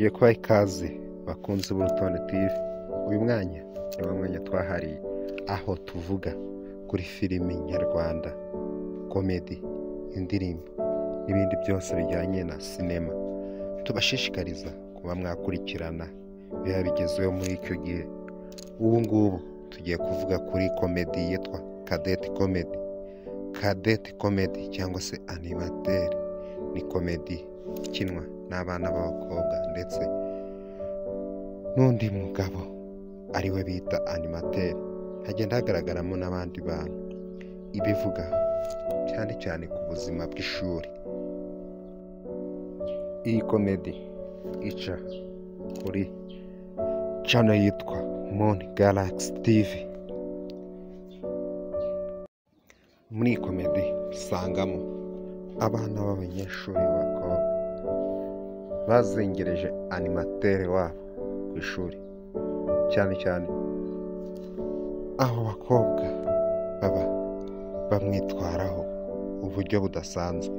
Nongeye kubaha ikaze bakunzi b'Urutonde TV. Uyu mwanya ni wa mwanya twahariye aho tuvuga kuri filimi nyarwanda, komedi, indirimbo n'ibindi byose bijyanye na sinema. Tubashishikariza kuba mwakurikirana biba bigezweho muri icyo gihe. Ubu ngubu tugiye kuvuga kuri komedi yitwa Cadette Comedy. Cadette Comedy cyangwa se animateur ni komedi ikinwa n'abana b'abakobwa ndetse n'undi mugabo ariwe bita animateur. Hagenda hagaragaramo n'abandi bantu. Ibivuga cyane cyane ku buzima bw'ishuri. Iyi komedi ica kuri channel yitwa Moon Galaxy TV. Muri iyi komedi usangamo abana b'abanyeshuri b'abakobwa bazengereje animateur wabo ku ishuri, cyane cyane aho bakobwa baba bamwitwaraho uburyo budasanzwe.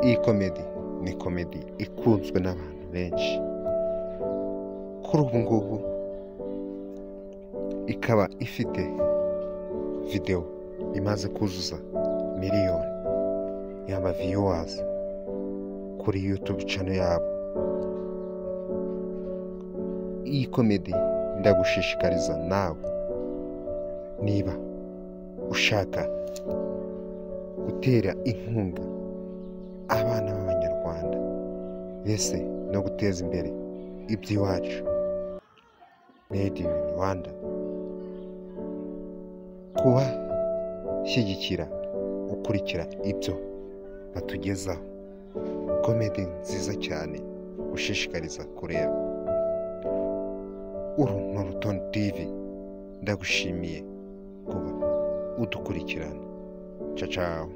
Iyi komedi ni komedi ikunzwe n'abantu benshi kuri ubu ngubu, ikaba ifite video imaze kuzuza miliyoni y'ama viewers kuri YouTube channel yabo. Iyi komedi ndagushishikariza nawe, niba ushaka gutera inkunga abana b'abanyarwanda mbese no guteza imbere iby'iwacu made in Rwanda, kubashyigikira ukurikira ibyo batugezaho, komedi nziza cyane ushishikariza kureba. Uru ni Urutonde TV, ndagushimiye kuba udukurikirana. Ciao ciao.